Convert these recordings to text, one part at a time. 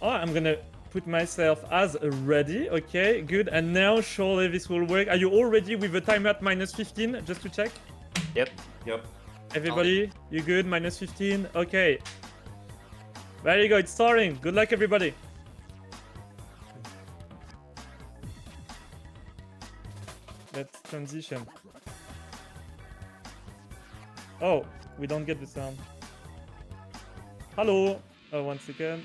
Oh, I'm gonna put myself as ready. Okay, good. And now surely this will work. Are you all ready with the timer at -15? Just to check. Yep. Everybody, you good? -15. Okay. There you go. It's starting. Good luck, everybody. Let's transition. Oh, we don't get the sound. Hello. Oh, 1 second.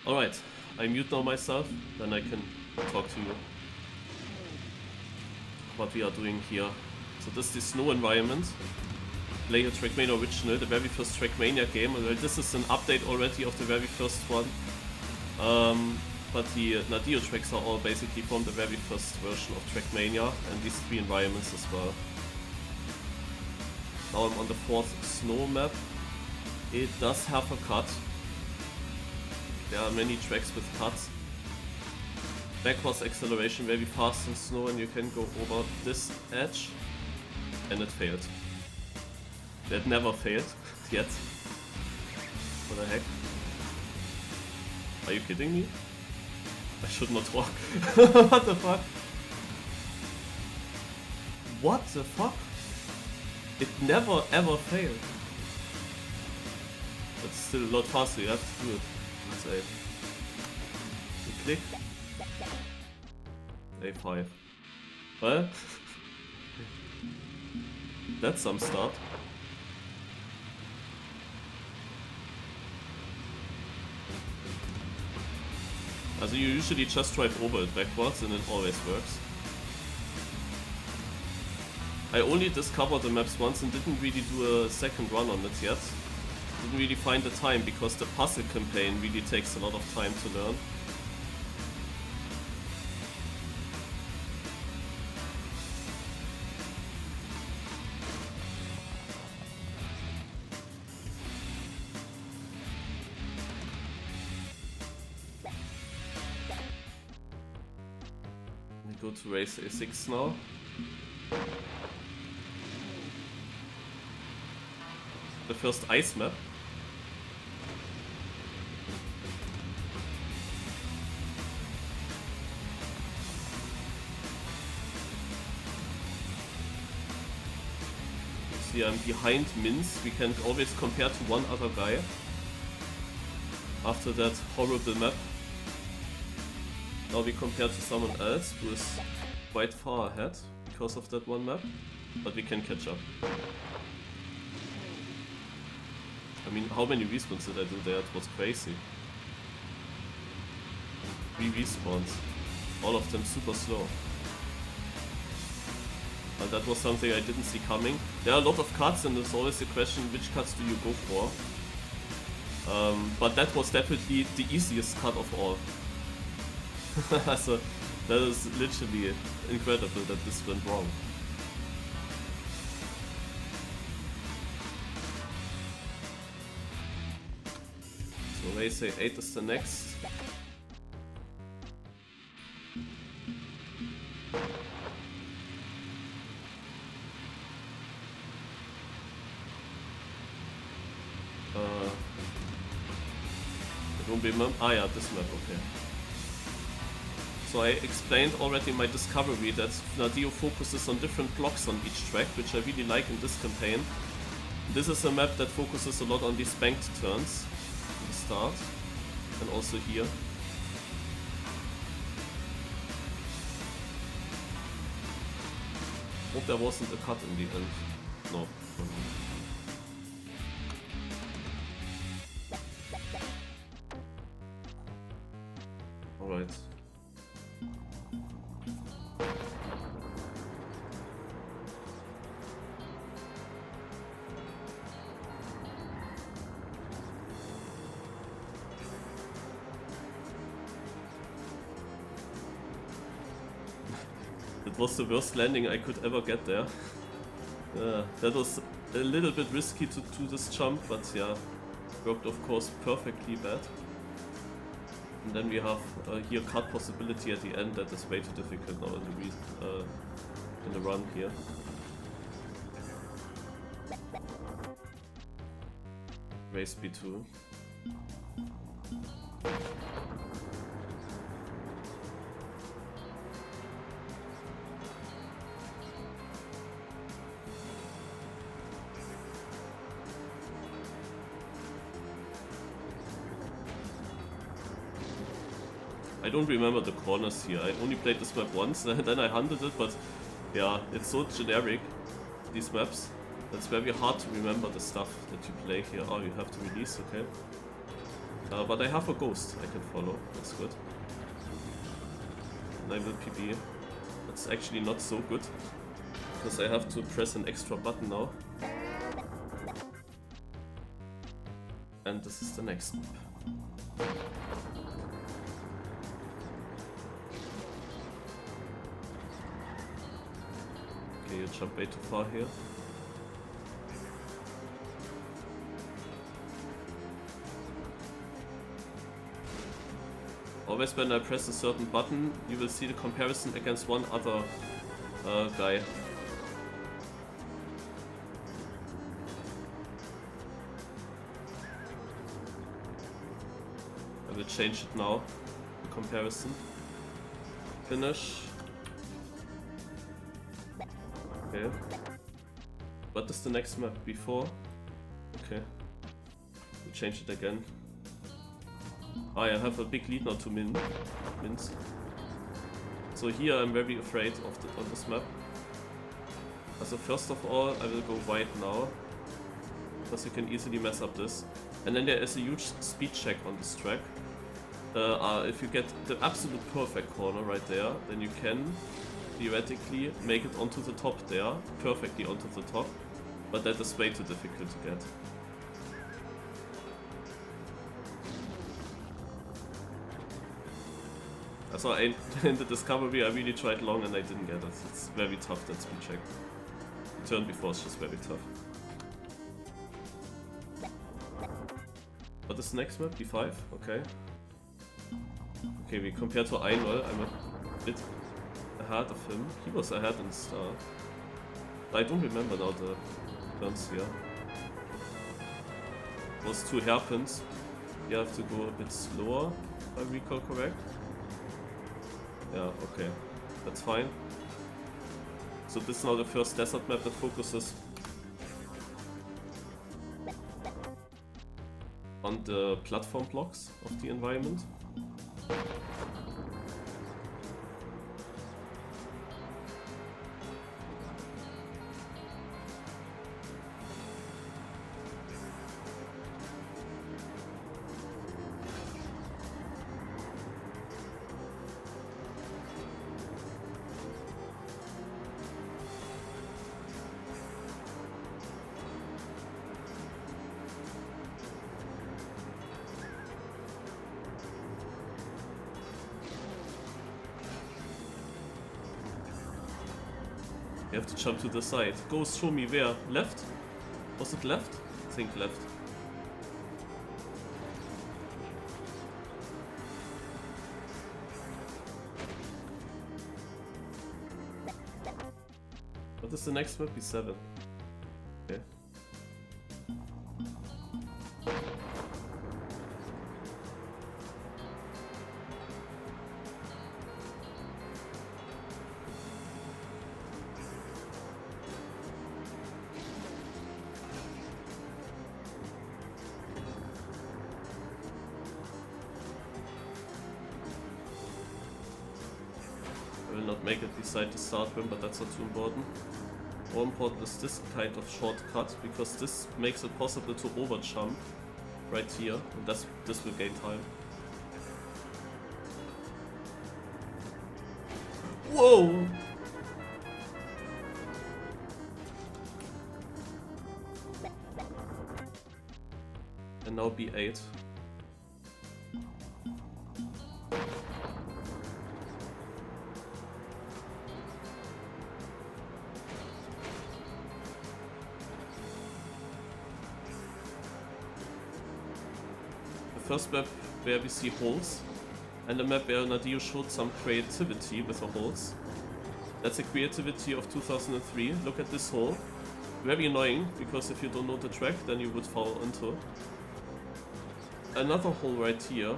Alright, I mute now myself, then I can talk to you. What we are doing here. So this is the snow environment. Play a Trackmania original, the very first Trackmania game. Well, this is an update already of the very first one. But the Nadio tracks are all basically from the very first version of Trackmania, and these 3 environments as well. Now I'm on the 4th snow map. It does have a cut. There are many tracks with cuts. Backwards acceleration very fast in snow, and you can go over this edge. And it failed. That never failed yet. What the heck? Are you kidding me? I should not talk. What the fuck? What the fuck? It never ever failed. It's still a lot faster, you have to do it. Let's you click. A5. Well, that's some start. Also you usually just drive over it backwards and it always works. I only discovered the maps once and didn't really do a second run on it yet. Didn't really find the time because the puzzle campaign really takes a lot of time to learn. We go to race A6 now. The first ice map. See, I'm behind Minz. We can always compare to one other guy. After that horrible map. Now we compare to someone else who is quite far ahead because of that one map. But we can catch up. I mean, how many respawns did I do there? It was crazy. 3 respawns. All of them super slow. And that was something I didn't see coming. There are a lot of cuts and there's always the question, which cuts do you go for? But that was definitely the easiest cut of all. So That is literally incredible that this went wrong. So they say 8 is the next. I don't remember. Ah, yeah, this map, okay. So I explained already in my discovery that Nadio focuses on different blocks on each track, which I really like in this campaign. This is a map that focuses a lot on these banked turns at the start, and also here. Hope there wasn't a cut in the end. No. Alright. It was the worst landing I could ever get there. That was a little bit risky to do this jump, but yeah, worked of course perfectly bad. And then we have here cut possibility at the end that is way too difficult now in the run here. Race B2. I don't remember the corners here. I only played this map once, and then I hunted it, but yeah, it's so generic, these maps. It's very hard to remember the stuff that you play here. Oh, you have to release, okay. But I have a ghost I can follow, that's good. And I will PB. That's actually not so good, because I have to press an extra button now. And this is the next map. Okay, you jump way too far here. Always when I press a certain button, you will see the comparison against one other guy. I will change it now, the comparison. Finish. Okay. What is the next map? Before? Okay. We change it again. I have a big lead now to Mince. So here I'm very afraid of this map. So first of all, I will go wide now, because you can easily mess up this. And then there is a huge speed check on this track. If you get the absolute perfect corner right there, then you can theoretically make it onto the top there, perfectly onto the top, but that is way too difficult to get. So in the discovery I really tried long and I didn't get it. It's very tough, that speed check. The turn before is just very tough. What is the next map? B5? Okay. Okay, we compare to Einol, I'm a bit ahead of him. He was ahead in the start. I don't remember now the turns here. It was 2 hairpins. You have to go a bit slower, if I recall correct. Yeah, okay. That's fine. So this is now the first desert map that focuses on the platform blocks of the environment. You have to jump to the side. Go, show me where. Left? Was it left? I think left. What is the next map? B7. Okay. I will not make it beside the start rim, but that's not too important. More important is this kind of shortcut, because this makes it possible to overjump right here, and this will gain time. Whoa! And now B8. First map where we see holes, and a map where Nadio showed some creativity with the holes. That's a creativity of 2003. Look at this hole. Very annoying, because if you don't know the track, then you would fall into. Another hole right here,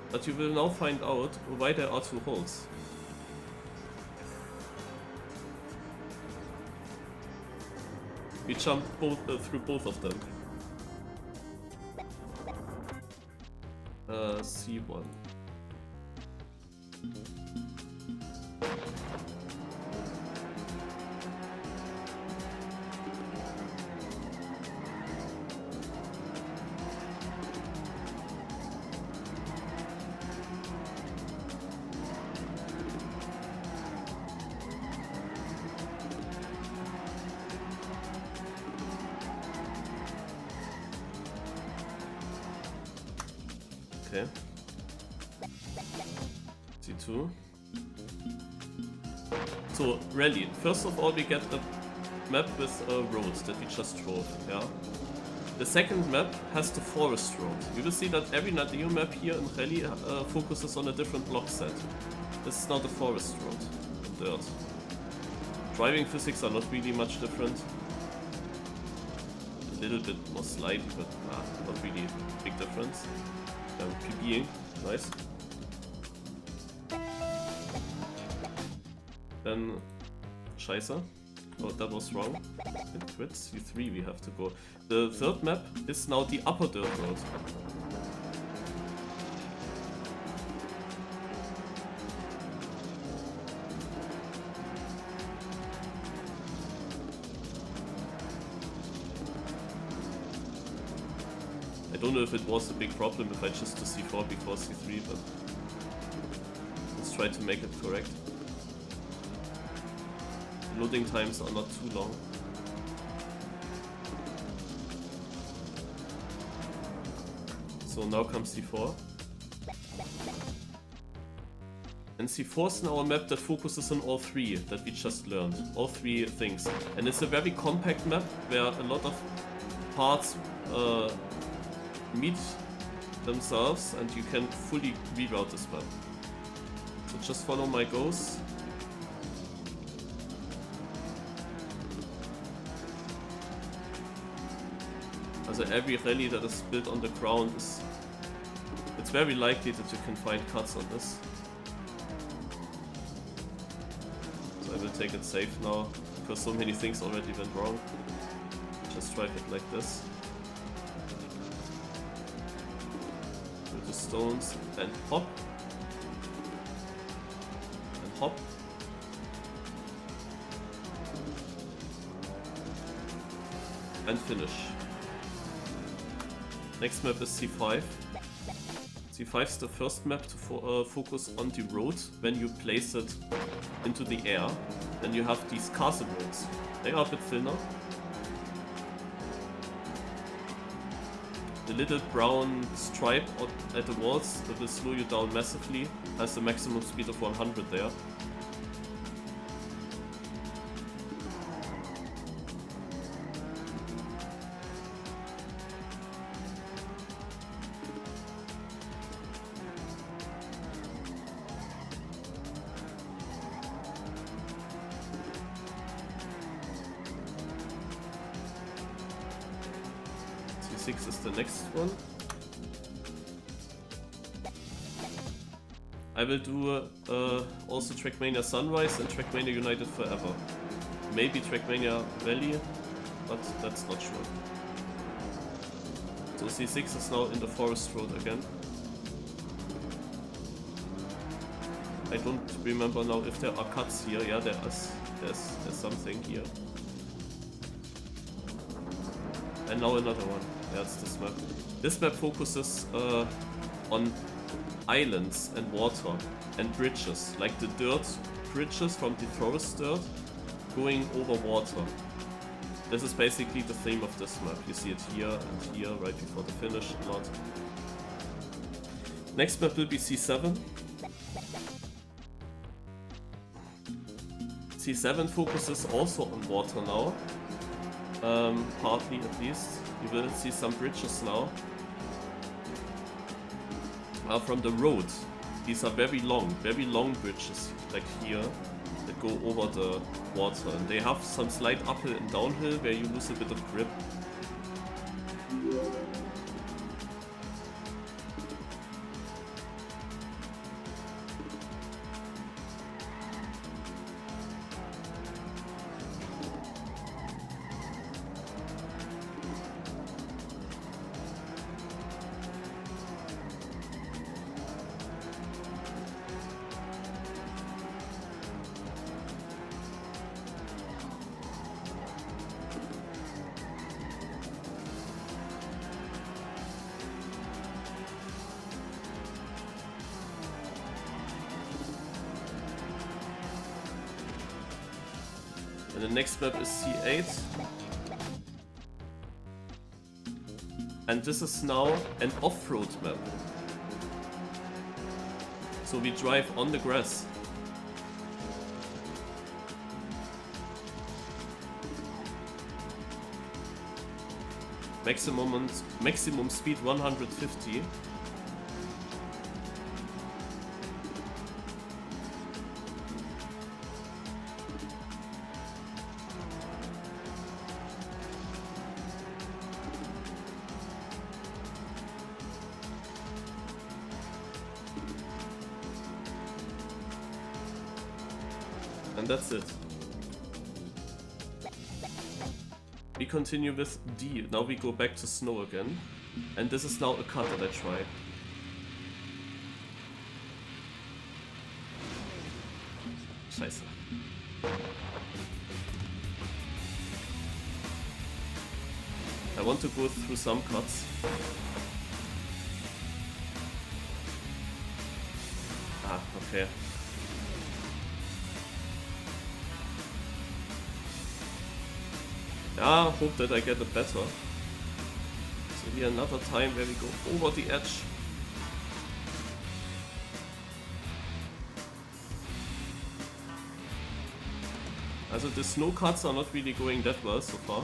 but you will now find out why there are two holes. We jumped through both of them. C1. Okay. C2. So, rally. First of all, we get the map with roads that we just drove, yeah? The second map has the forest road. You will see that every Nadio map here in rally focuses on a different block set. This is now the forest road, dirt. Driving physics are not really much different. A little bit more slidey, but not really big difference. PBing, nice. Then, scheiße. Oh, that was wrong. It quit. C3 we have to go. The third map is now the upper dirt road. I don't know if it was a big problem if I just do C4 before C3, but let's try to make it correct. Loading times are not too long. So now comes C4. And C4 is now a map that focuses on all three that we just learned. All three things. And it's a very compact map where a lot of parts meet themselves and you can fully reroute this map. So just follow my goes. Also every rally that is built on the ground is... It's very likely that you can find cuts on this. So I will take it safe now, because so many things already went wrong. Just drive it like this. With the stones and hop. And hop. And finish. Next map is C5. C5 is the first map to focus on the road when you place it into the air. Then you have these castle roads. They are a bit thinner. The little brown stripe at the walls that will slow you down massively has a maximum speed of 100 there. C6 is the next one. I will do also Trackmania Sunrise and Trackmania United Forever. Maybe Trackmania Valley, but that's not sure. So C6 is now in the forest road again. I don't remember now if there are cuts here. Yeah, there's something here. And now another one. Yeah, it's this map. This map focuses on islands and water and bridges, like the dirt bridges from the forest dirt going over water. This is basically the theme of this map. You see it here and here, right before the finish a lot. Next map will be C7. C7 focuses also on water now. Partly at least. You will see some bridges now. From the road. These are very long bridges, like here, that go over the water. And they have some slight uphill and downhill where you lose a bit of grip. And the next map is C8. And this is now an off-road map. So we drive on the grass. Maximum speed 150. And that's it. We continue with D. Now we go back to snow again. And this is now a cut that I try. Scheiße. I want to go through some cuts. Ah, okay. Yeah, hope that I get it better. So here another time where we go over the edge. Also the snow cuts are not really going that well so far.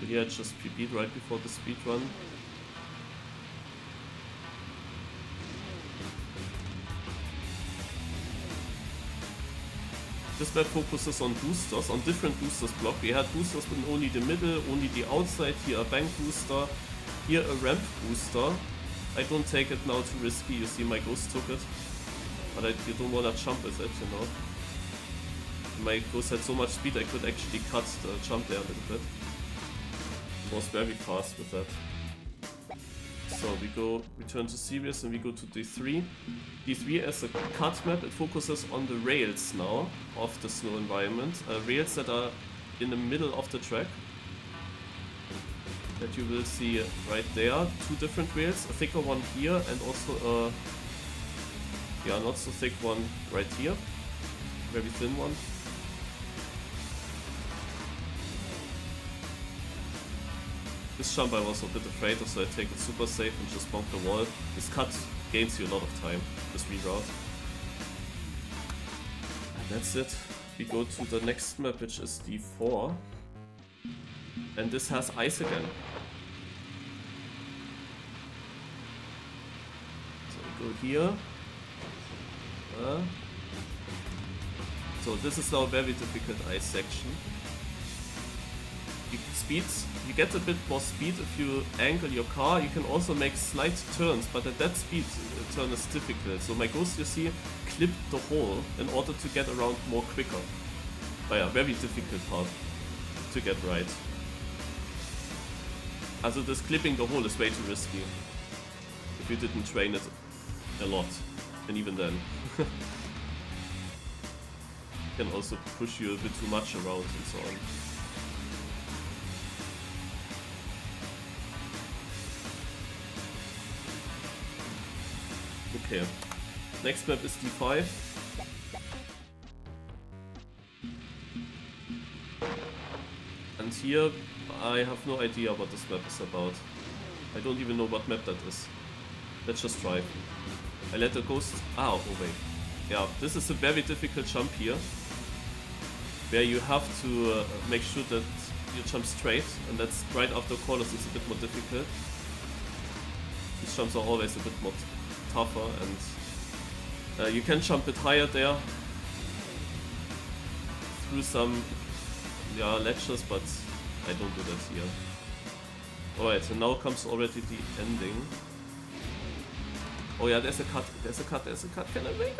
Here I just PB'd right before the speedrun. This map focuses on boosters, on different boosters block. We had boosters in only the middle, only the outside, here a bank booster, here a ramp booster. I don't take it now too risky, you see my ghost took it. But you don't wanna jump with it, you know. My ghost had so much speed I could actually cut the jump there a little bit. Was very fast with that. So we return to series and we go to D3. D3 as a cut map, it focuses on the rails now of the snow environment. Rails that are in the middle of the track. That you will see right there. Two different rails, a thicker one here and also a not so thick one right here. Very thin one. This jump I was a bit afraid of, so I take it super safe and just bump the wall. This cut gains you a lot of time, this reroute. And that's it. We go to the next map, which is D4. And this has ice again. go here. So this is now a very difficult ice section. You get a bit more speed if you angle your car. You can also make slight turns, but at that speed, a turn is difficult. So my ghost, you see, clipped the hole in order to get around more quicker. But yeah, very difficult part to get right. Also this clipping the hole is way too risky if you didn't train it a lot, and even then. Can also push you a bit too much around and so on. Okay, next map is D5. And here I have no idea what this map is about. I don't even know what map that is. Let's just try. I let the ghost... oh wait. Yeah, this is a very difficult jump here, where you have to make sure that you jump straight, and that's right after corners is a bit more difficult. These jumps are always a bit more tougher, and you can jump a bit higher there through some ledges, but I don't do that here. Alright, so now comes already the ending. Oh yeah, there's a cut, there's a cut, there's a cut. Can I make it?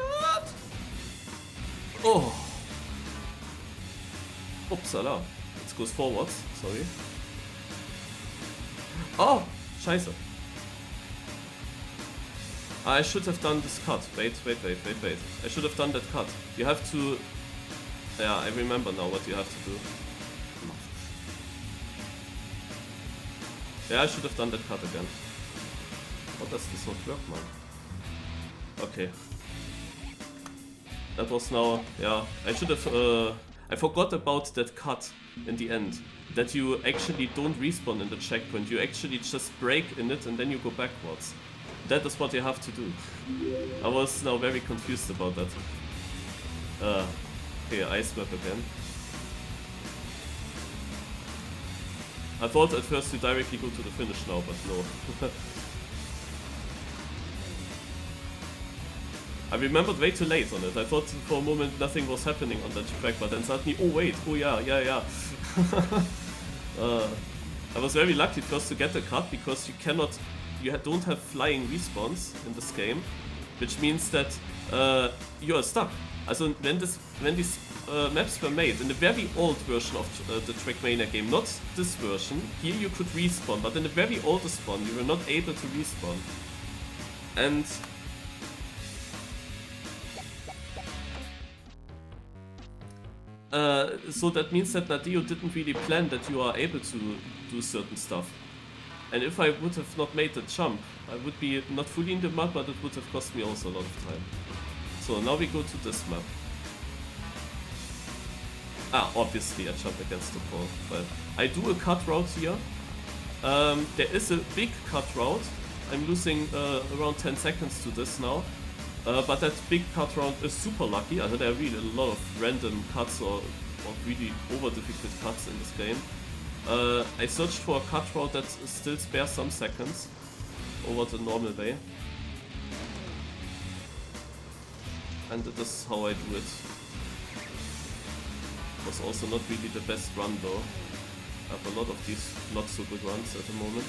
Oh! Upsala. It goes forwards, sorry. Oh! Scheiße. I should have done this cut. Wait. I should have done that cut. You have to... yeah, I remember now what you have to do. Yeah, I should have done that cut again. How does this not work, man? Okay. That was now... yeah, I should have... I forgot about that cut in the end. That you actually don't respawn in the checkpoint. You actually just brake in it and then you go backwards. That is what you have to do. I was now very confused about that. Okay, ice map again. I thought at first you directly go to the finish now, but no. I remembered way too late on it. I thought for a moment nothing was happening on that track, but then suddenly, oh wait, oh yeah. I was very lucky first to get the cut, because you don't have flying respawns in this game, which means that you are stuck. Also when these maps were made in the very old version of the Trackmania game, not this version, here you could respawn, but in the very oldest one you were not able to respawn. And so that means that Nadeo didn't really plan that you are able to do certain stuff. And if I would have not made the jump, I would be not fully in the map, but it would have cost me also a lot of time. So now we go to this map. Obviously I jump against the pole, but I do a cut route here. There is a big cut route. I'm losing around 10 seconds to this now. But that big cut route is super lucky. I think there are really a lot of random cuts or really over difficult cuts in this game. I searched for a cut route that still spares some seconds over the normal way. And that is how I do it. It was also not really the best run though. I have a lot of these not so good runs at the moment.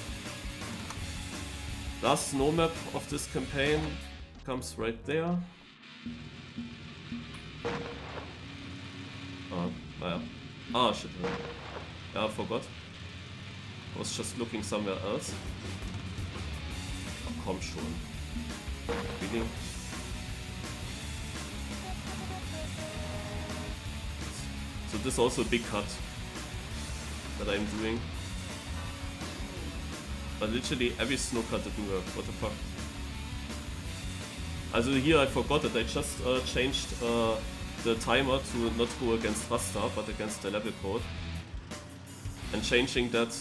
Last snow map of this campaign comes right there. Shit. Yeah, I forgot. I was just looking somewhere else. Oh, komm schon. Really? So this is also a big cut that I'm doing. But literally every snow cut didn't work. What the fuck? Also here I forgot that I just changed the timer to not go against Rasta, but against the level code. And changing that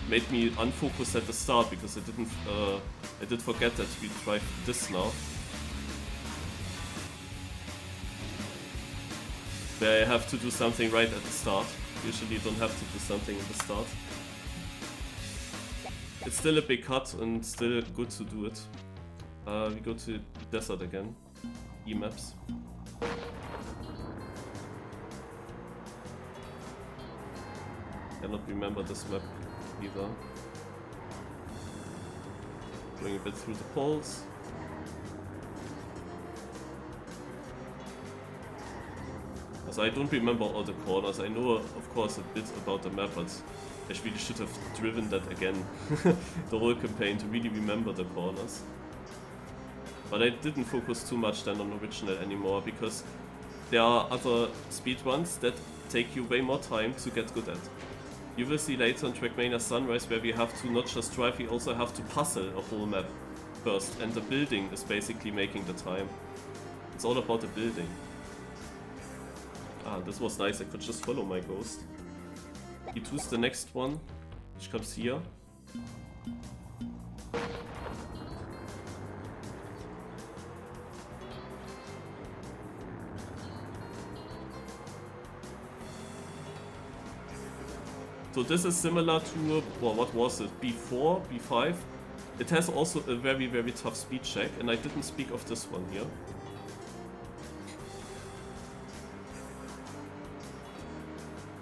made me unfocused at the start, because I did forget that we tried this now. Where I have to do something right at the start. Usually you don't have to do something at the start. It's still a big cut and still good to do it. We go to desert again. E-maps. Cannot remember this map either. Going a bit through the poles. As I don't remember all the corners. I know, of course, a bit about the map, but I really should have driven that again. The whole campaign to really remember the corners. But I didn't focus too much then on original anymore, because there are other speedruns that take you way more time to get good at. You will see later in Trackmania Sunrise where we have to not just drive, we also have to puzzle a whole map first, and the building is basically making the time. It's all about the building. Ah, this was nice, I could just follow my ghost. E2's the next one, which comes here. So this is similar to, well, what was it, B4, B5? It has also a very, very tough speed check, and I didn't speak of this one here.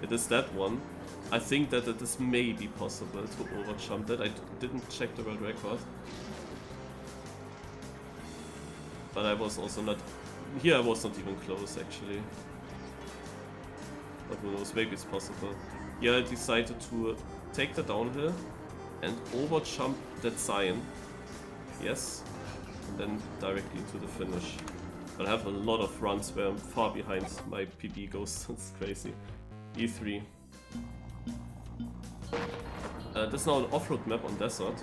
It is that one. I think that it is maybe possible to overjump that. I didn't check the world record. But I was also not... Here I was not even close, actually. But who knows, maybe it's possible. Here I decided to take the downhill and overjump that sign. Yes. And then directly to the finish. But I have a lot of runs where I'm far behind my PB ghost. It's crazy. E3. This is now an off-road map on desert.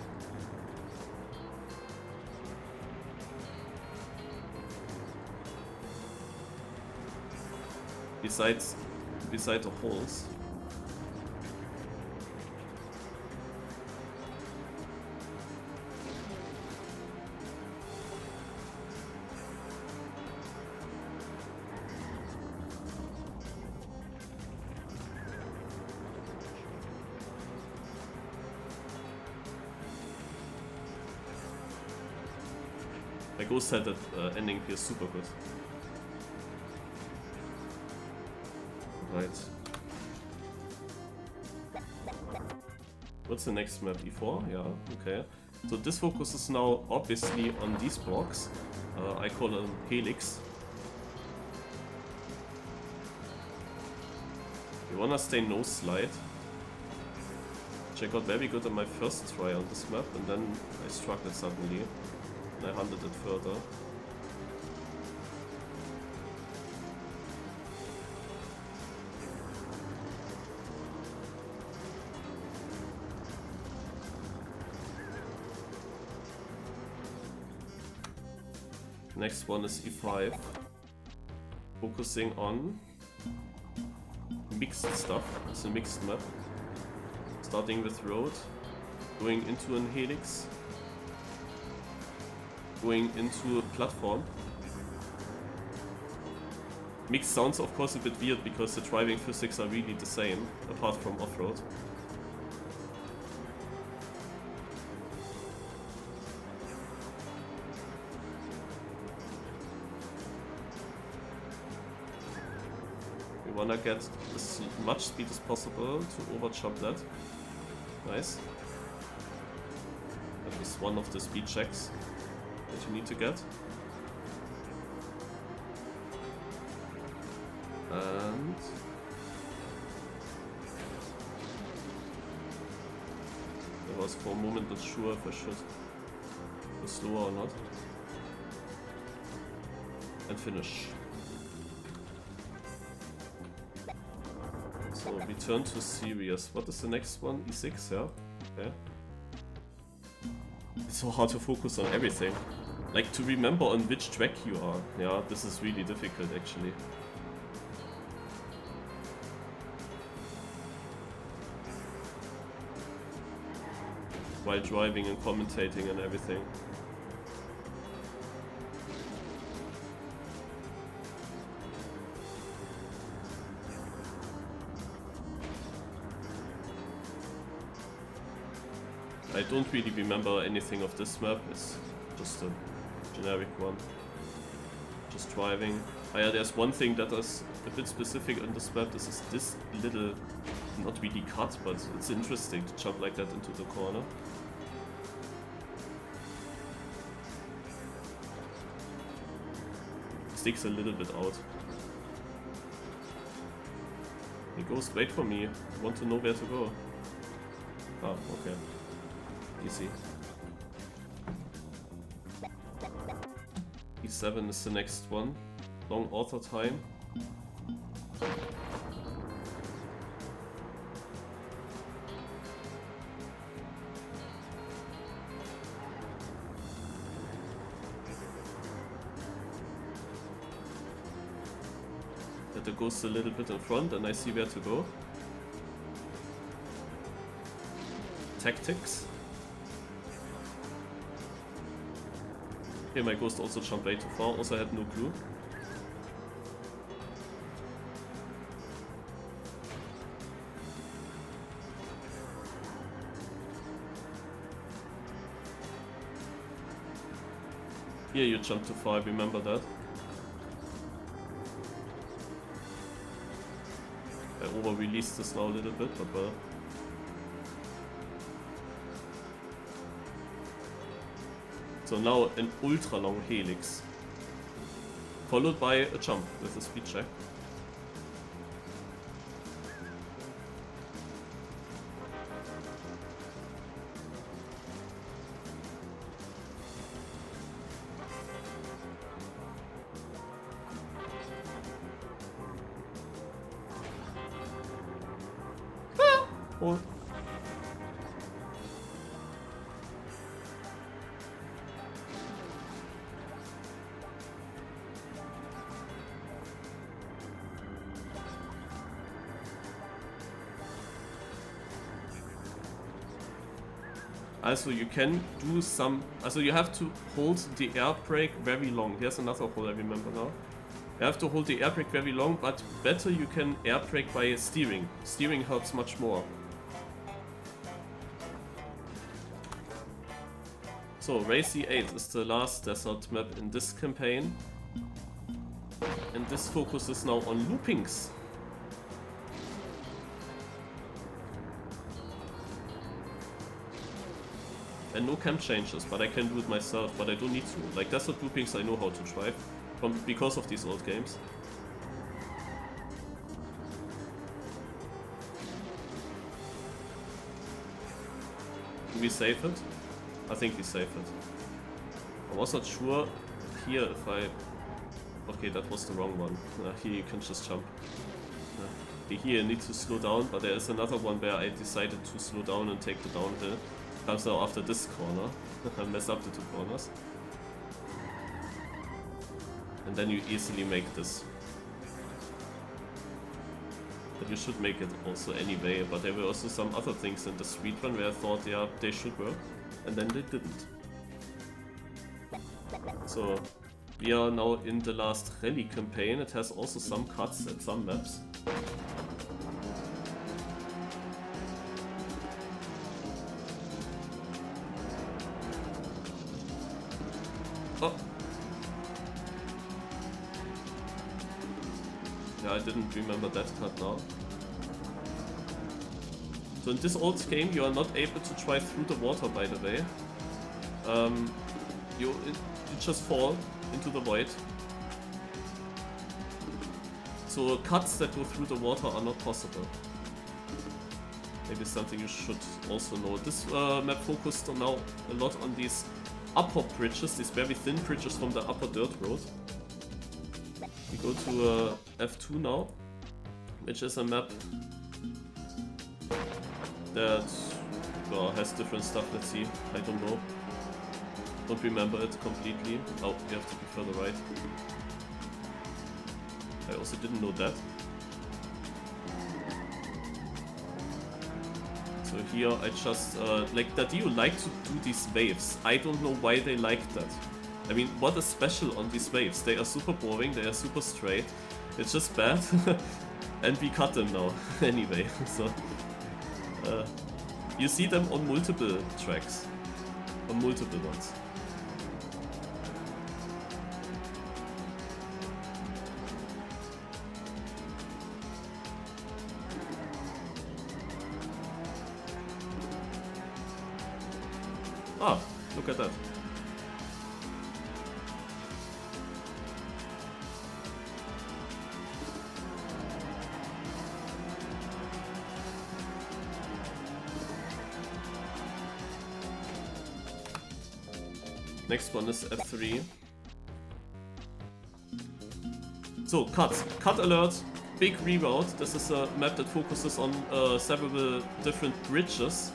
Beside the holes. My ghost said that ending here is super good. Right. What's the next map? E4? Yeah, okay. So this focuses now obviously on these blocks. I call them helix. You wanna stay no slide. Which I got very good on my first try on this map, and then I struggled suddenly. And I hunted it further. Next one is E5. Focusing on mixed stuff. It's a mixed map. Starting with road, going into an helix, going into a platform. Mixed sounds of course a bit weird because the driving physics are really the same, apart from off-road. We wanna get as much speed as possible to overjump that. Nice. That is one of the speed checks that you need to get. And I was for a moment not sure if I should go slower or not. And finish. So return to serious. What is the next one? E6, yeah? Okay. It's so hard to focus on everything. Like to remember on which track you are. Yeah, this is really difficult actually. While driving and commentating and everything. I don't really remember anything of this map, it's just a generic one. Just driving. Oh yeah, there's one thing that is a bit specific on this map. This is this little, not really cut, but it's interesting to jump like that into the corner. Sticks a little bit out. He goes straight for me. I want to know where to go. Ah, okay. Easy. E7 is the next one. Long author time. That it goes a little bit in front and I see where to go. Tactics. Okay, my ghost also jumped way too far, also had no clue. Here you jumped too far, I remember that. I over-released this now a little bit, but well. So now an ultra long helix, followed by a jump with a speed check. Oh. Also you can do some, also you have to hold the air brake very long. Here's another hole I remember now. You have to hold the air brake very long, but better you can air brake by steering. Steering helps much more. So Race E8 is the last desert map in this campaign. And this focuses now on loopings. And no camp changes, but I can do it myself, but I don't need to. Like desert loopings I know how to drive, because of these old games. Do we save it? I think we save it. I was not sure here if I... Okay, that was the wrong one. Here you can just jump. Here you need to slow down, but there is another one where I decided to slow down and take the downhill. Comes now after this corner. I messed up the two corners. And then you easily make this. But you should make it also anyway, but there were also some other things in the speedrun where I thought, yeah, they should work, and then they didn't. So, we are now in the last rally campaign. It has also some cuts at some maps. Oh! Yeah, I didn't remember that cut now. So in this old game you are not able to drive through the water, by the way. You just fall into the void. So cuts that go through the water are not possible. Maybe something you should also know. This map focused now a lot on these upper bridges, these very thin bridges from the upper dirt road. We go to F2 now, which is a map that has different stuff. Let's see, I don't know. Don't remember it completely. Oh, you have to be further right. I also didn't know that. So here I just, like Dadio like to do these waves. I don't know why they like that. I mean, what is special on these waves? They are super boring, they are super straight. It's just bad. And we cut them now, anyway. So, you see them on multiple tracks. On multiple ones. Ah, look at that. Next one is F3. So, cut alert, big reroute. This is a map that focuses on several different bridges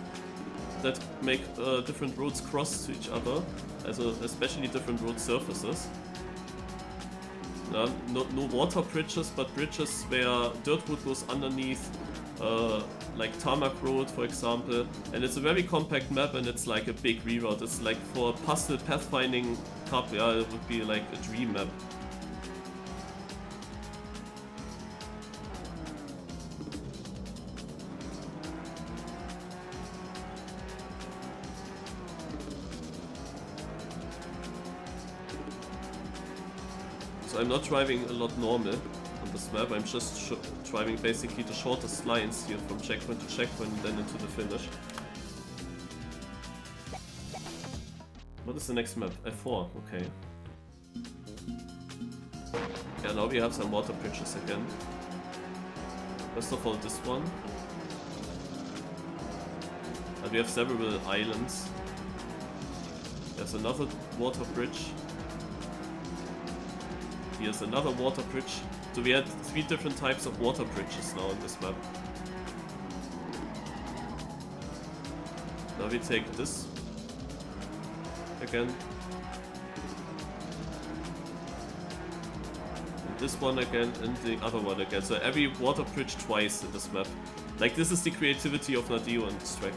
that make different roads cross to each other, especially different road surfaces. No water bridges, but bridges where dirt road goes underneath, like tarmac road, for example. And it's a very compact map, and it's like a big reroute. It's like for puzzle pathfinding cup, yeah, it would be like a dream map. So I'm not driving a lot normal on this map, I'm just driving basically the shortest lines here from checkpoint to checkpoint and then into the finish. What is the next map? F4, okay. Yeah, now we have some water bridges again. First of all, this one. And we have several islands. There's another water bridge. Here's another water bridge. So we had 3 different types of water bridges now on this map. Now we take this again. And this one again and the other one again. So every water bridge twice in this map. Like, this is the creativity of Nadio on this track.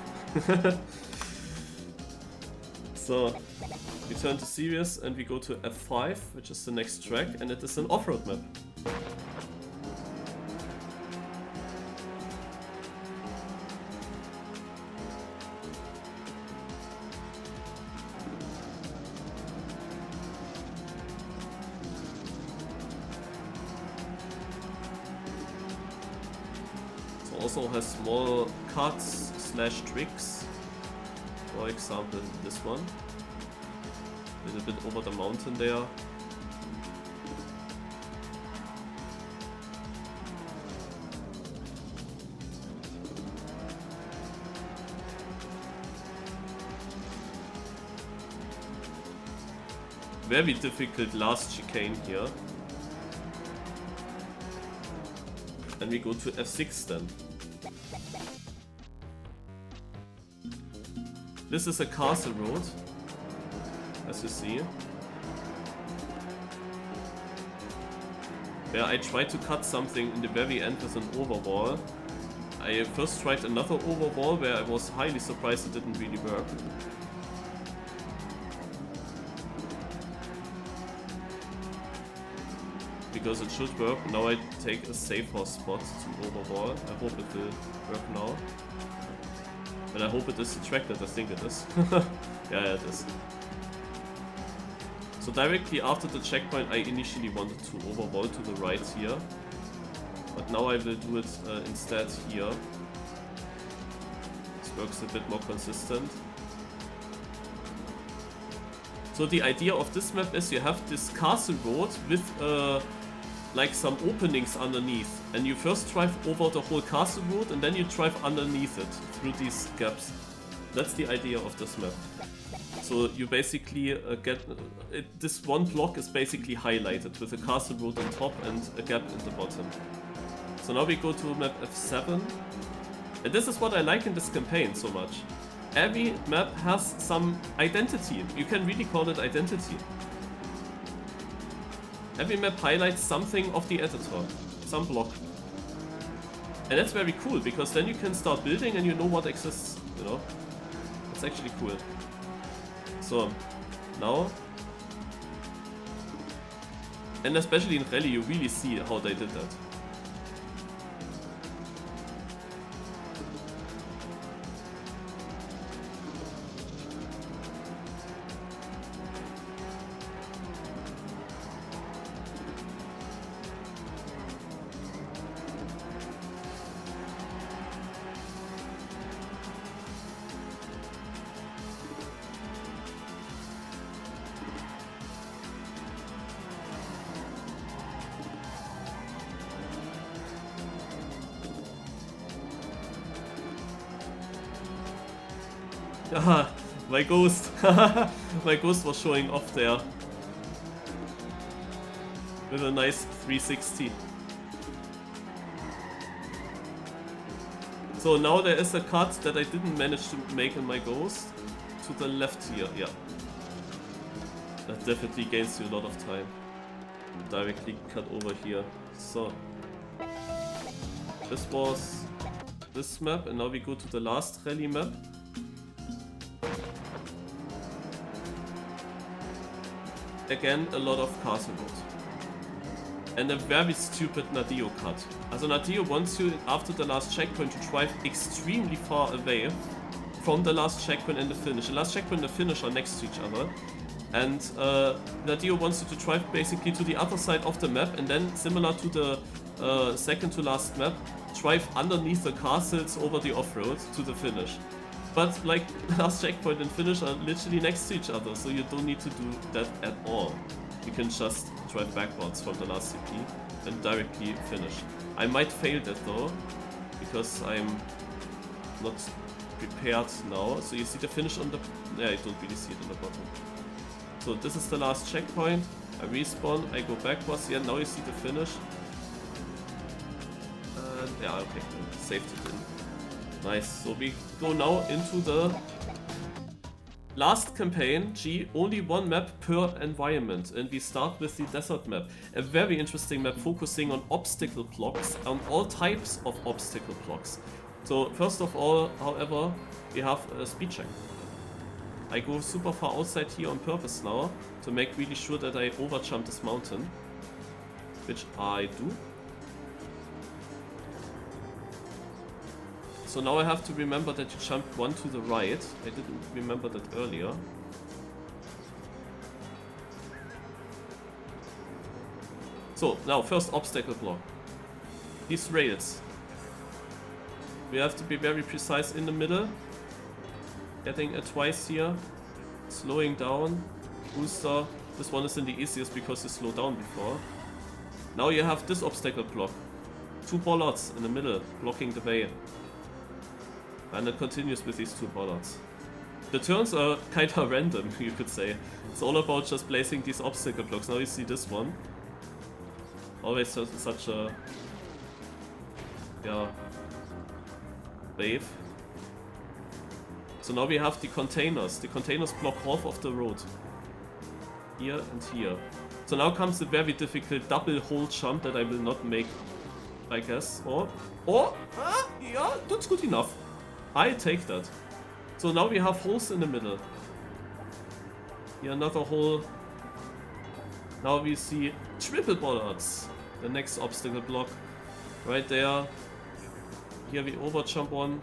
So we turn to serious and we go to F5, which is the next track, and it is an off-road map. So also has small cuts / tricks. For example, this one. A little bit over the mountain there. Very difficult last chicane here. And we go to F6 then. This is a castle road, as you see, where I tried to cut something in the very end with an overwall. I first tried another overwall where I was highly surprised it didn't really work. Because it should work. Now I take a safer spot to overwall. I hope it will work now. And I hope it is attracted, I think it is. Yeah, it is. So directly after the checkpoint I initially wanted to overwall to the right here. But now I will do it instead here. This works a bit more consistent. So the idea of this map is you have this castle road with like some openings underneath, and you first drive over the whole castle road and then you drive underneath it through these gaps. That's the idea of this map. So you basically get this one block is basically highlighted with a castle road on top and a gap in the bottom. So now we go to map F7, and this is what I like in this campaign so much. Every map has some identity. You can really call it identity. Every map highlights something of the editor, some block. And that's very cool, because then you can start building and you know what exists, you know? It's actually cool. So, now... And especially in Rally, you really see how they did that. Ah, my ghost. My ghost was showing off there. With a nice 360. So now there is a cut that I didn't manage to make in my ghost. To the left here, yeah. That definitely gains you a lot of time. Directly cut over here. So. This was this map, and now we go to the last rally map. Again, a lot of castle road. And a very stupid Nadio cut. Also Nadio wants you, after the last checkpoint, to drive extremely far away from the last checkpoint and the finish. The last checkpoint and the finish are next to each other. And Nadio wants you to drive basically to the other side of the map, and then, similar to the second to last map, drive underneath the castles over the off-road to the finish. But like, last checkpoint and finish are literally next to each other, so you don't need to do that at all. You can just drive backwards from the last CP and directly finish. I might fail that though, because I'm not prepared now. So you see the finish on the... Yeah, I don't really see it on the bottom. So this is the last checkpoint. I respawn, I go backwards. Yeah, now you see the finish. Yeah, okay, saved it in. Nice. So we go now into the last campaign, G, only one map per environment, and we start with the desert map. A very interesting map focusing on obstacle blocks, on all types of obstacle blocks. So first of all, however, we have a speed check. I go super far outside here on purpose now, to make really sure that I overjump this mountain, which I do. So now I have to remember that you jump one to the right. I didn't remember that earlier. So now first obstacle block. These rails. We have to be very precise in the middle. Getting it twice here. Slowing down. Booster. This one is in the easiest because you slowed down before. Now you have this obstacle block. Two bollards in the middle blocking the way. And it continues with these two bollards. The turns are kinda random, you could say. It's all about just placing these obstacle blocks. Now you see this one. Always such a... yeah... wave. So now we have the containers. The containers block half of the road. Here and here. So now comes the very difficult double hole jump that I will not make, I guess. Yeah, that's good enough. I take that. So now we have holes in the middle. Here another hole. Now we see triple bollards. The next obstacle block. Right there. Here we overjump one.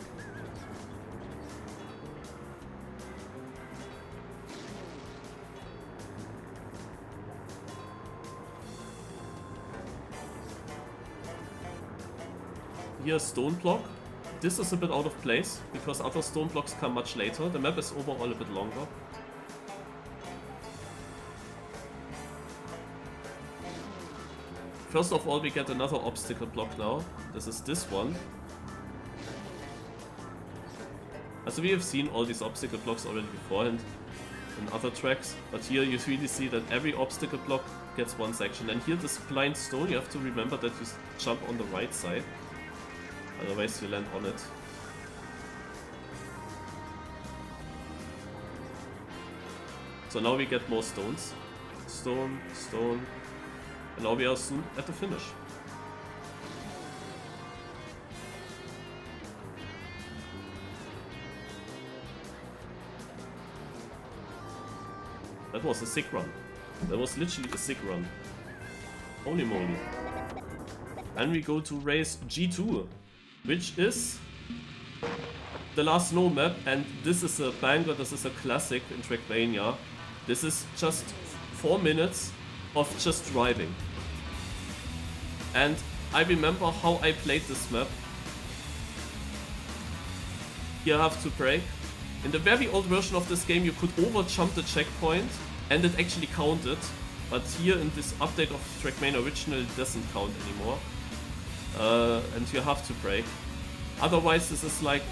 Here stone block. This is a bit out of place, because other stone blocks come much later. The map is overall a bit longer. First of all, we get another obstacle block now. This is this one. Also we have seen all these obstacle blocks already beforehand in other tracks, but here you really see that every obstacle block gets one section. And here this blind stone, you have to remember that you jump on the right side. Otherwise you land on it. So now we get more stones. Stone, stone. And now we are soon at the finish. That was a sick run. That was literally a sick run. Holy moly. And we go to race G2. Which is the last snow map, and this is a banger, this is a classic in Trackmania. This is just 4 minutes of just driving. And I remember how I played this map. You have to brake. In the very old version of this game you could overjump the checkpoint and it actually counted. But here in this update of Trackmania Original it doesn't count anymore. And you have to brake. Otherwise this is like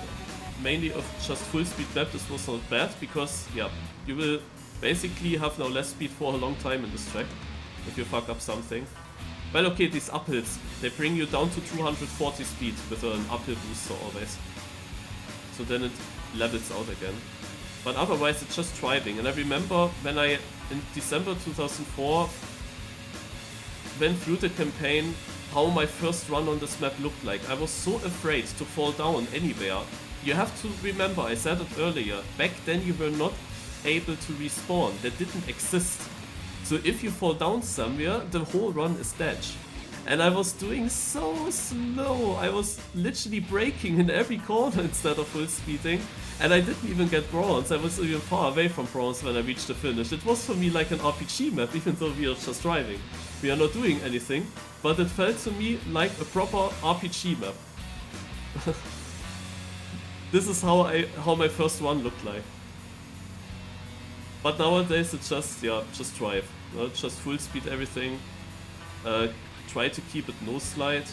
mainly of just full speed map, this was not bad, because yeah, you will basically have now less speed for a long time in this track if you fuck up something. Well, okay, these uphills, they bring you down to 240 speed with an uphill booster always. So then it levels out again. But otherwise it's just driving. And I remember when I, in December 2004, went through the campaign, how my first run on this map looked like. I was so afraid to fall down anywhere. You have to remember, I said it earlier, back then you were not able to respawn. That didn't exist. So if you fall down somewhere, the whole run is dead. And I was doing so slow. I was literally braking in every corner instead of full speeding. And I didn't even get bronze. I was even far away from bronze when I reached the finish. It was for me like an RPG map, even though we are just driving. We are not doing anything, but it felt to me like a proper RPG map. This is how my first one looked like. But nowadays it's just, yeah, just drive. Just full speed everything. Try to keep it no slide.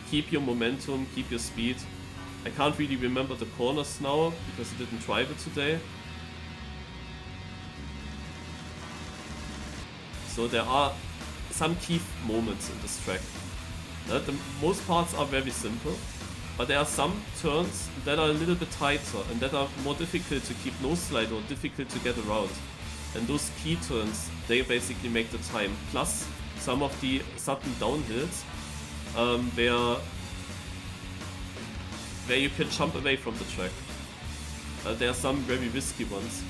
Keep your momentum, keep your speed. I can't really remember the corners now, because I didn't drive it today. So there are some key moments in this track. The most parts are very simple, but there are some turns that are a little bit tighter and that are more difficult to keep no slide or difficult to get around. And those key turns, they basically make the time. Plus some of the sudden downhills, where you can jump away from the track. There are some very risky ones.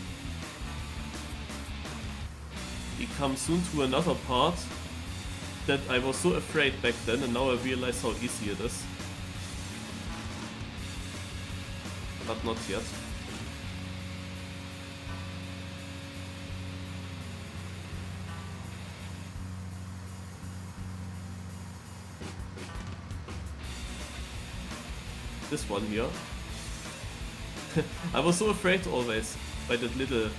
We come soon to another part that I was so afraid back then, and now I realize how easy it is. But not yet. This one here. I was so afraid always by that little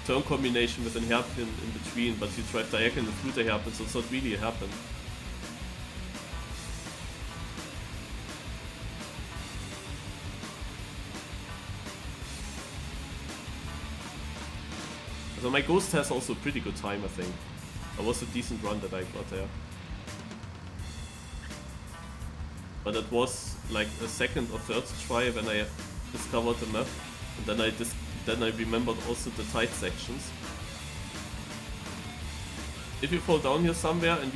turn combination with an hairpin in between, but you drive diagonal through the hairpin, so it's not really a hairpin. So my Ghost has also a pretty good time, I think. It was a decent run that I got there. But it was like a second or third try when I discovered the map, and then I remembered also the tight sections. If you fall down here somewhere and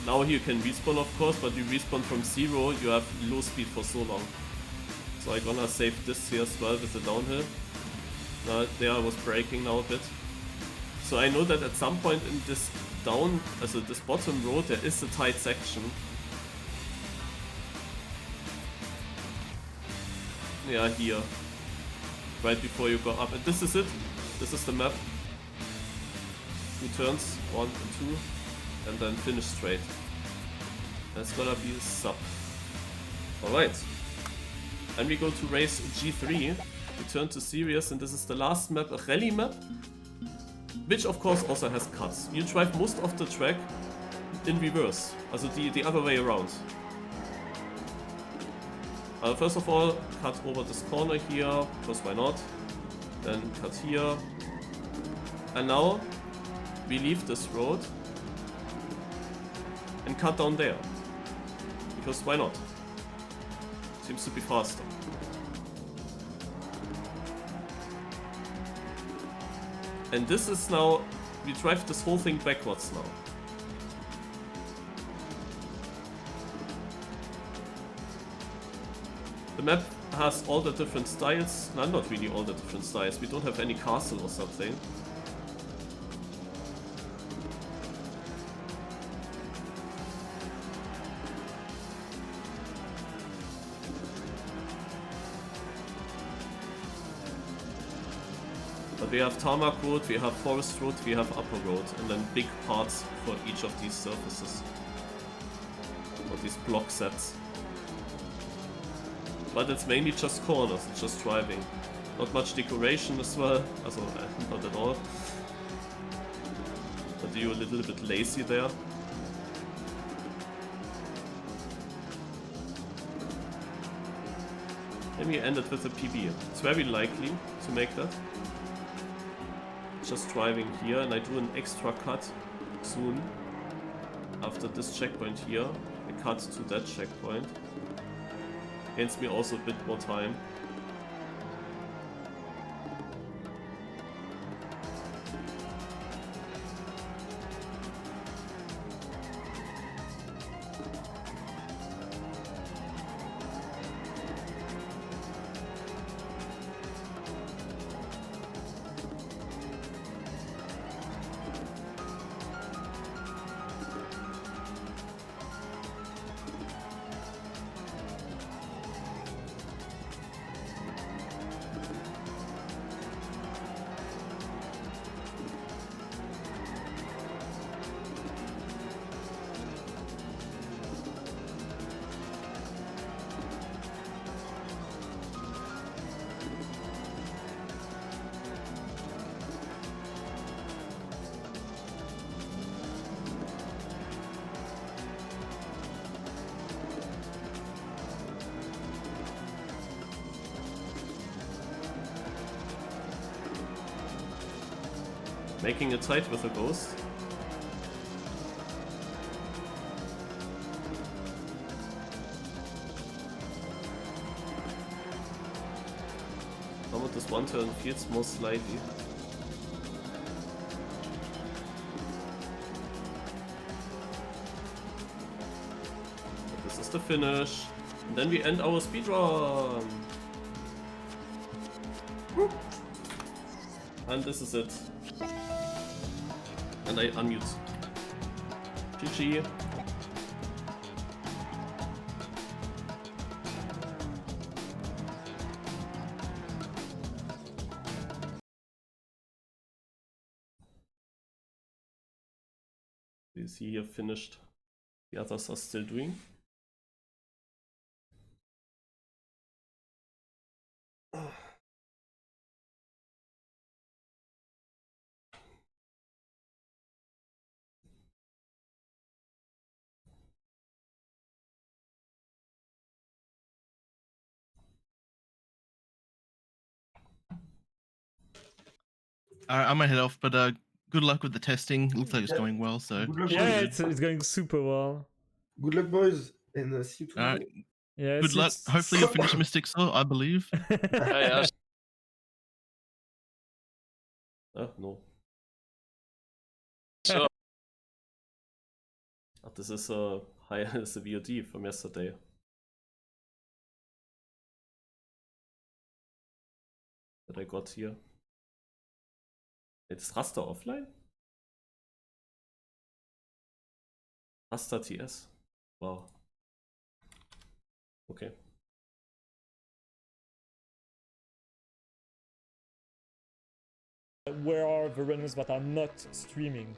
now you can respawn of course, but you respawn from 0, you have low speed for so long. So I'm gonna save this here as well with the downhill. There I was braking now a bit. So I know that at some point in this this bottom road there is a tight section. Yeah, here. Right before you go up. And this is it. This is the map. 2 turns, 1 and 2. And then finish straight. That's gonna be a sub. Alright. And we go to race G3. We turn to Serious, and this is the last map, a rally map. Which of course also has cuts. You drive most of the track in reverse. Also the other way around. First of all, cut over this corner here, because why not? Then cut here. And now we leave this road and cut down there. Because why not? Seems to be faster. And this is now, we drive this whole thing backwards now. The map has all the different styles. No, not really all the different styles. We don't have any castle or something. But we have tarmac road, we have forest road, we have upper road, and then big parts for each of these surfaces. Or these block sets. But it's mainly just corners, it's just driving. Not much decoration as well, also not at all. But you're a little bit lazy there. Maybe end it with a PB. It's very likely to make that. Just driving here, and I do an extra cut soon. After this checkpoint here, I cut to that checkpoint. Gains me also a bit more time. Making it tight with a ghost. Some of this one turn feels more slightly. But this is the finish. And then we end our speedrun. And this is it. And I unmute. GG. You see here finished. The others are still doing. I might head off, but good luck with the testing. Looks like it's going well, so. Good luck, Yeah, boys. it's going super well. Good luck, boys, and see you tomorrow. Yeah, Good luck. Hopefully you'll finish Mystic Soul, I believe. No. So, This is high as a VOD from yesterday. That I got here. It's Rasta offline? Rasta TS? Wow. Okay. Where are the runners that are not streaming?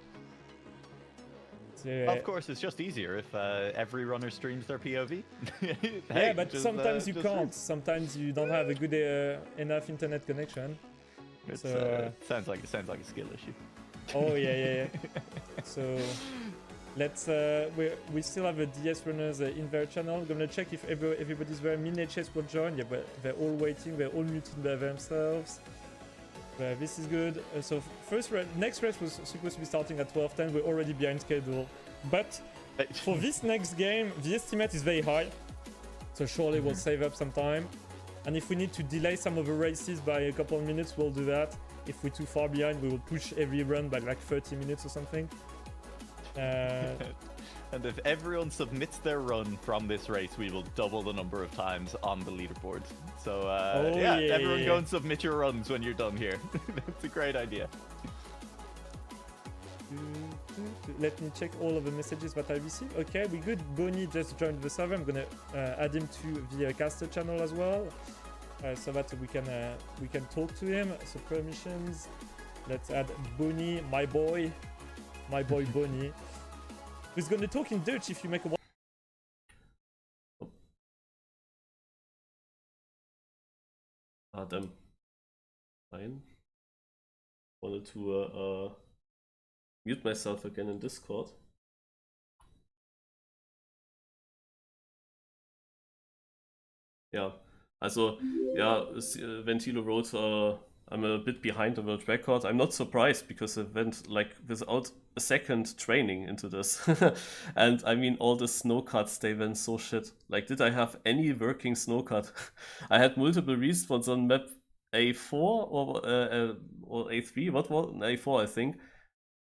Of course, it's just easier if every runner streams their POV. Yeah, Hey, but just, sometimes you just can't. Sometimes you don't have a good enough internet connection. It's, So, sounds like a skill issue. oh yeah. So let's we still have the DS runners in their channel. I'm gonna check if everybody's there. Minhs will join. Yeah, but they're all waiting. They're all muted by themselves. This is good. So next race was supposed to be starting at 12:10. We're already behind schedule. But for this next game, the estimate is very high. So surely we'll save up some time. And if we need to delay some of the races by a couple of minutes, we'll do that. If we're too far behind, we will push every run by like 30 minutes or something. And if everyone submits their run from this race, we will double the number of times on the leaderboard. So everyone go and submit your runs when you're done here. That's a great idea. Let me check all of the messages that I received. Okay, we good. Bonnie just joined the server. I'm gonna add him to the caster channel as well, so that we can talk to him. So permissions. Let's add Bonnie, my boy Bonnie. Who's gonna talk in Dutch if you make a. Adam. Fine. Wanted to mute myself again in Discord. Yeah, Also, ja, Ventilo wrote, I'm a bit behind the world record. I'm not surprised because I went like without a second training into this. And I mean, all the snow cuts, they went so shit. Like, did I have any working snow cut? I had multiple respawns on map A4 or A3. What was A4, I think.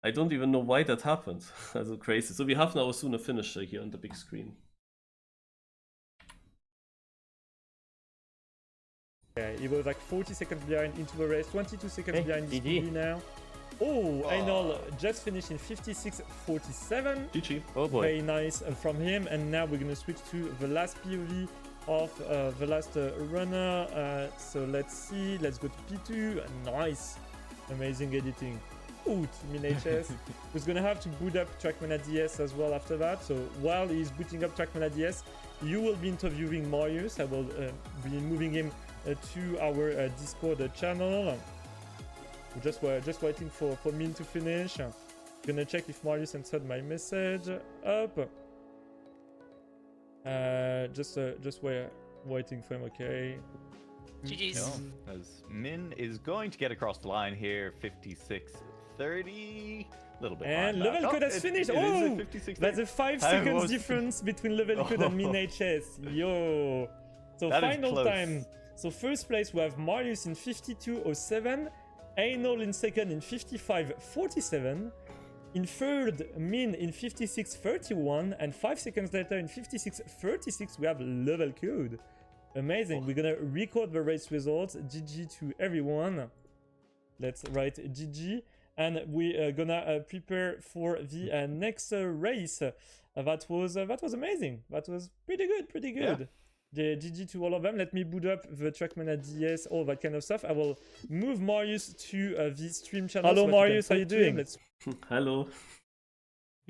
I don't even know why that happened. That's so crazy. So we have now soon a finisher here on the big screen. Yeah, he was like 40 seconds behind into the race, 22 seconds behind GG. Speedy now. Oh, Einol just finished in 56.47. GG. Oh boy. Very nice from him. And now we're gonna switch to the last POV of the last runner. So let's see. Let's go to P2. Nice, amazing editing. Out MinHS. Who's gonna have to boot up Trackmania DS as well after that. So while he's booting up Trackmania DS, you will be interviewing Marius. I will be moving him to our Discord channel. We're just waiting for Min to finish. Gonna check if Marius answered my message. Up. Just waiting for him. Okay. GG's. As Min is going to get across the line here, 56.30. Little bit. And behind Level that. Code has finished. It is a Oh, 56.30. that's a 5 How seconds was- difference between Level Code and MinHS. Yo. So That is final close. time. So first place we have Marius in 52.07, Einol in second in 55.47, in third Min in 56.31, and 5 seconds later in 56.36 we have Level Code. Amazing. We're gonna record the race results. GG to everyone. Let's write GG. And we're gonna prepare for the next race. That was amazing. That was pretty good. Yeah. The GG to all of them. Let me boot up the Trackmania DS, all that kind of stuff. I will move Marius to the stream channel. Hello, Marius. How you doing? Let's... Hello.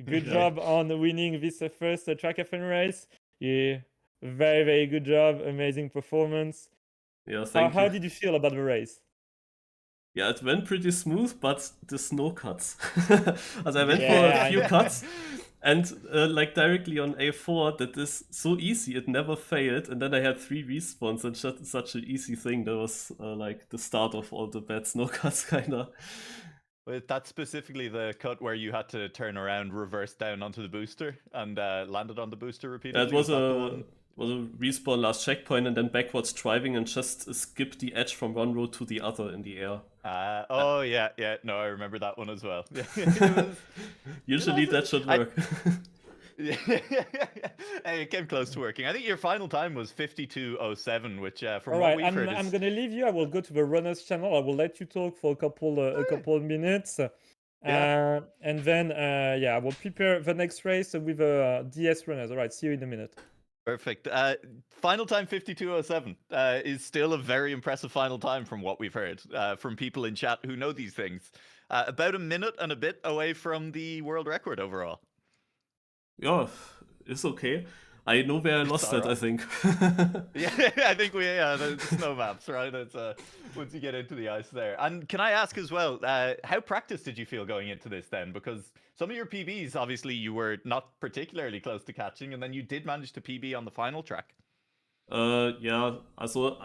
Good job on winning this first Trackathon race. Yeah, very good job. Amazing performance. Yeah, thank you. How did you feel about the race? Yeah, it went pretty smooth, but the snow cuts. As I went for Yeah, a few I know. cuts, and like directly on A4, that is so easy, it never failed. And then I had 3 respawns, and just such an easy thing. That was like the start of all the bad snow cuts, kinda. But that's specifically the cut where you had to turn around, reverse down onto the booster, and landed on the booster repeatedly. That was that the a one? respawn last checkpoint, and then backwards driving and just skip the edge from one road to the other in the air. Oh yeah. No, I remember that one as well. It was- Usually that should I- work. Yeah. Hey, it came close to working. I think your final time was 52.07, which from All what right, we've heard I'm is... gonna leave you. I will go to the runners channel. I will let you talk for a couple minutes. Yeah. And then I will prepare the next race with DS runners. All right, see you in a minute. Perfect. Final time 52.07 is still a very impressive final time from what we've heard from people in chat who know these things. About a minute and a bit away from the world record overall. Yeah, it's okay. I know where I lost it, I alright. think. Yeah, I think the snow maps, right? It's once you get into the ice there. And can I ask as well, how practiced did you feel going into this then? Because some of your PBs, obviously, you were not particularly close to catching, and then you did manage to PB on the final track. Yeah, also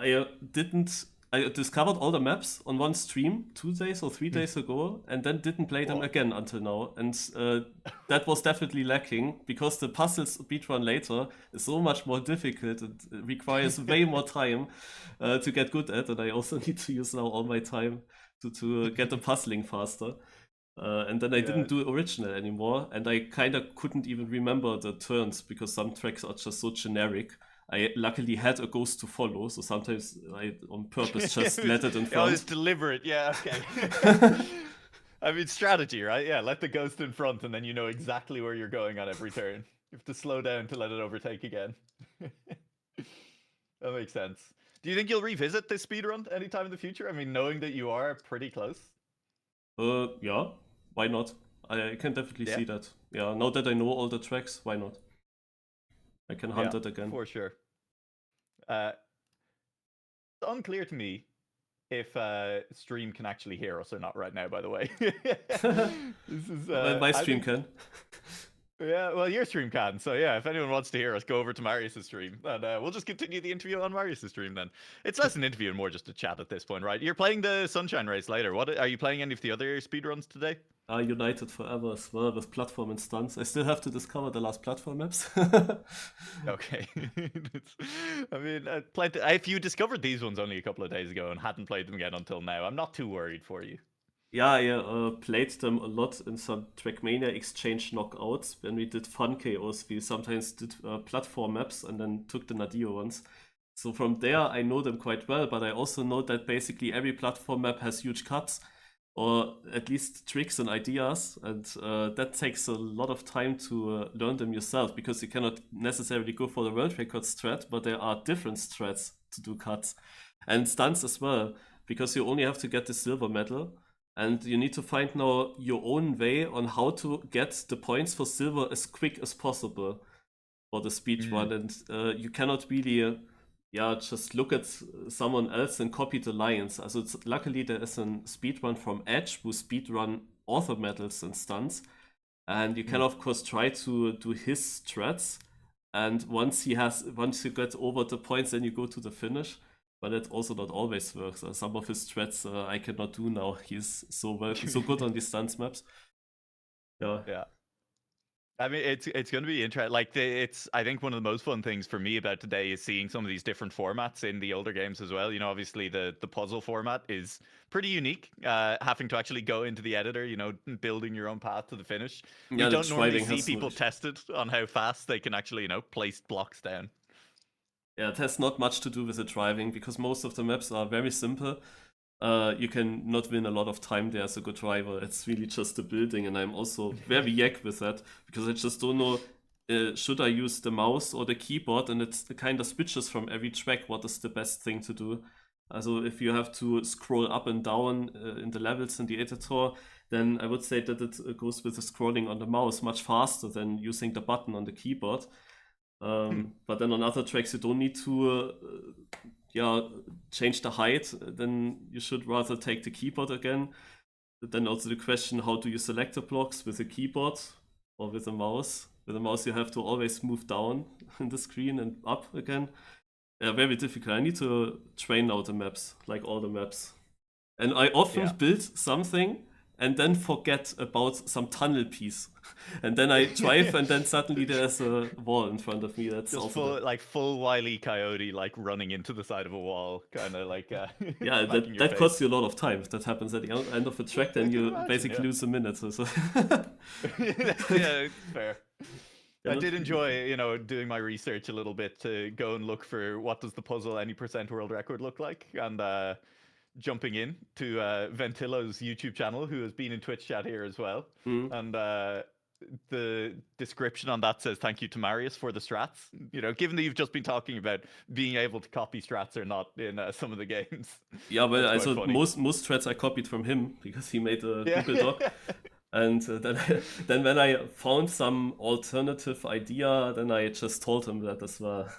I discovered all the maps on one stream 2 days or 3 days ago, and then didn't play them again until now. And that was definitely lacking, because the puzzle speedrun later is so much more difficult and requires way more time to get good at. And I also need to use now all my time to get the puzzling faster. And then I didn't do original anymore, and I kind of couldn't even remember the turns, because some tracks are just so generic. I luckily had a ghost to follow, so sometimes I on purpose just let it in Oh, front. it's deliberate. Yeah, okay. I mean, strategy, right? Yeah, let the ghost in front, and then you know exactly where you're going on every turn. You have to slow down to let it overtake again. That makes sense. Do you think you'll revisit this speedrun anytime in the future? I mean, knowing that you are pretty close. Yeah, why not? I can definitely see that. Yeah, now that I know all the tracks, why not? I can hunt it again. For sure. It's unclear to me if stream can actually hear us or not right now, by the way. This is My stream can. Yeah, well, your stream can. So yeah, if anyone wants to hear us, go over to Marius's stream, and we'll just continue the interview on Marius's stream. Then it's less an interview and more just a chat at this point, right? You're playing the Sunshine Race later. What are you playing? Any of the other speedruns today? United Forever as well with platform and stunts. I still have to discover the last platform maps. Okay. I mean, plenty. If you discovered these ones only a couple of days ago and hadn't played them again until now, I'm not too worried for you. Yeah, I played them a lot in some Trackmania exchange knockouts. When we did fun chaos, we sometimes did platform maps and then took the Nadio ones. So from there, I know them quite well, but I also know that basically every platform map has huge cuts, or at least tricks and ideas, and that takes a lot of time to learn them yourself, because you cannot necessarily go for the world record strat, but there are different strats to do cuts. And stunts as well, because you only have to get the silver medal, and you need to find now your own way on how to get the points for silver as quick as possible for the speed run. And you cannot really just look at someone else and copy the lines. Also, luckily there is a speedrun from Edge who speedrun author medals and stunts, and you can of course try to do his strats. And once you get over the points, then you go to the finish. But that also not always works. Some of his strats I cannot do now. He's so good on the stunts maps. Yeah. I mean, it's going to be interesting. Like, I think one of the most fun things for me about today is seeing some of these different formats in the older games as well. You know, obviously the puzzle format is pretty unique. Having to actually go into the editor, you know, building your own path to the finish. Yeah, we don't normally see people tested on how fast they can actually, you know, place blocks down. Yeah, it has not much to do with the driving, because most of the maps are very simple. You can not win a lot of time there as a good driver. It's really just the building, and I'm also very yak with that, because I just don't know, should I use the mouse or the keyboard, and it kind of switches from every track what is the best thing to do. Also if you have to scroll up and down in the levels in the editor, then I would say that it goes with the scrolling on the mouse much faster than using the button on the keyboard. But then on other tracks you don't need to change the height, then you should rather take the keyboard again. But then also the question, how do you select the blocks, with a keyboard or with a mouse? With a mouse you have to always move down in the screen and up again. Yeah, very difficult. I need to train now the maps, like all the maps. And I often build something and then forget about some tunnel piece. And then I drive and then suddenly there's a wall in front of me. That's just also full Wile E. Coyote, like running into the side of a wall, kind of like yeah, that costs you a lot of time. If that happens at the end of a track, then you basically lose a minute. So. Yeah, fair. I did enjoy, you know, doing my research a little bit to go and look for what does the puzzle any % world record look like, and jumping in to Ventilo's YouTube channel, who has been in Twitch chat here as well. And the description on that says, thank you to Marius for the strats. You know, given that you've just been talking about being able to copy strats or not in some of the games. Yeah, well, also most strats I copied from him, because he made a Google Doc. And then when I found some alternative idea, then I just told him that as well.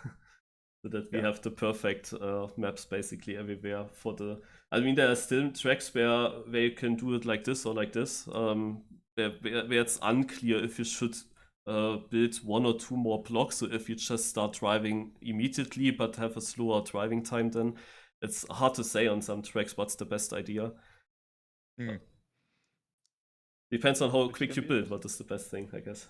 So that we have the perfect maps basically everywhere for the... I mean, there are still tracks where you can do it like this or like this, where it's unclear if you should build 1 or 2 more blocks. So if you just start driving immediately but have a slower driving time, then it's hard to say on some tracks what's the best idea. Depends on how quick you build, what is the best thing, I guess.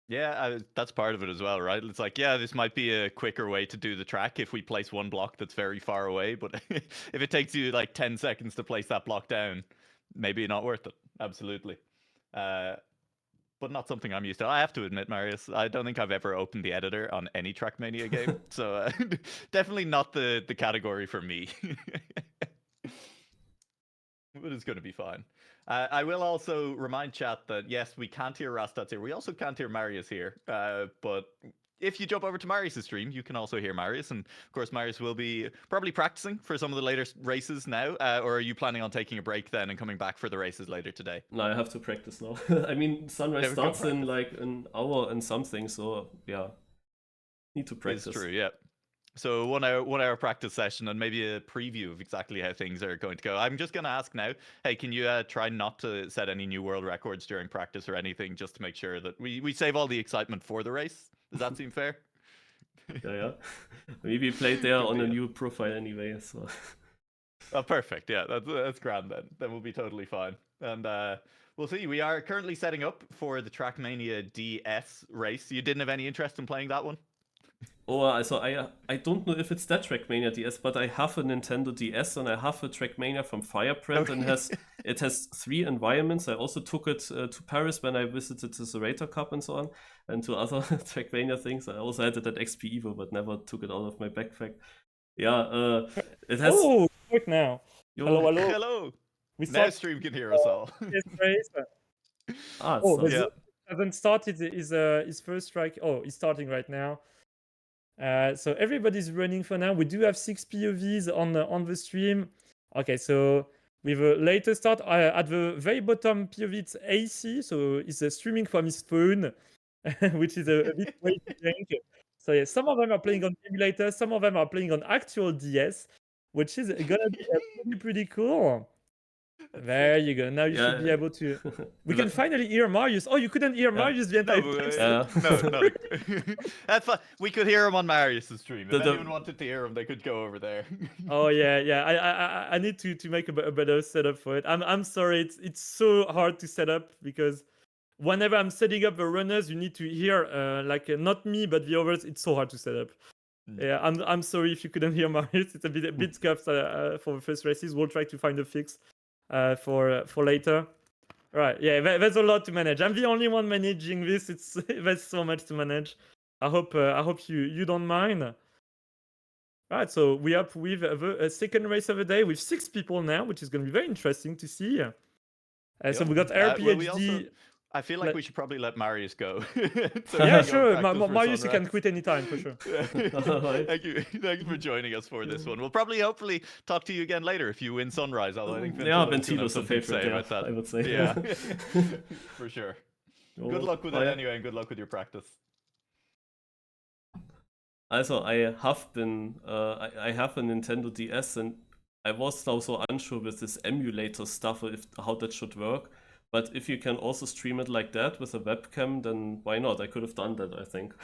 Yeah, that's part of it as well, right? It's like, yeah, this might be a quicker way to do the track if we place one block that's very far away, but if it takes you like 10 seconds to place that block down, maybe not worth it. Absolutely. But not something I'm used to. I have to admit, Marius, I don't think I've ever opened the editor on any Trackmania game, so definitely not the category for me. But it's going to be fine. I will also remind chat that, yes, we can't hear Rasta here. We also can't hear Marius here. But if you jump over to Marius' stream, you can also hear Marius. And, of course, Marius will be probably practicing for some of the later races now. Or are you planning on taking a break then and coming back for the races later today? No, I have to practice now. I mean, sunrise starts in like an hour and something. So, yeah, need to practice. It's true, yeah. So 1 hour practice session and maybe a preview of exactly how things are going to go. I'm just going to ask now, hey, can you try not to set any new world records during practice or anything, just to make sure that we save all the excitement for the race? Does that seem fair? Yeah. We played there Good on a deal. new profile anyway, so. Oh, perfect. Yeah, that's grand then. Then we'll be totally fine. And we'll see. We are currently setting up for the Trackmania DS race. You didn't have any interest in playing that one? Oh, so I don't know if it's that Trackmania DS, but I have a Nintendo DS and I have a Trackmania from Fireprint, and it has 3 environments. I also took it to Paris when I visited the Zerator Cup and so on, and to other Trackmania things. I also had it at XP Evo, but never took it out of my backpack. Yeah, it has. Oh, quick now. Yo, Hello, hello. Hello. We Now start stream can hear us all. this race. it's Oh, not- Yeah. hasn't started his first strike. Oh, he's starting right now. So everybody's running for now. We do have 6 POVs on the stream. Okay, so with a later start, at the very bottom POV, it's AC, so he's streaming from his phone, which is a bit way to think. So yeah, some of them are playing on emulator, some of them are playing on actual DS, which is gonna be pretty cool. There you go. Now you should be able to. We can finally hear Marius. Oh, you couldn't hear Marius the entire time. No. That's fine. We could hear him on Marius's stream. If The- anyone wanted to hear him, they could go over there. Oh yeah. I need to make a better setup for it. I'm sorry. It's so hard to set up because whenever I'm setting up the runners, you need to hear not me but the others. It's so hard to set up. Yeah, I'm sorry if you couldn't hear Marius. It's a bit scuffed for the first races. We'll try to find a fix for later. Right. Yeah, there's a lot to manage. I'm the only one managing this. There's so much to manage. I hope you don't mind. Right, so we up with the second race of the day with 6 people now, which is going to be very interesting to see. So we got RPHD. I feel like we should probably let Marius go. Yeah, sure. Marius, you can quit anytime for sure. Thank you for joining us for this one. We'll hopefully talk to you again later if you win Sunrise. Although I think Ventilo's a something to favorite, say about that. I would say. Yeah, for sure. Good luck with it anyway, and good luck with your practice. Also, I have I have a Nintendo DS, and I was now so unsure with this emulator stuff how that should work. But if you can also stream it like that with a webcam, then why not? I could have done that, I think.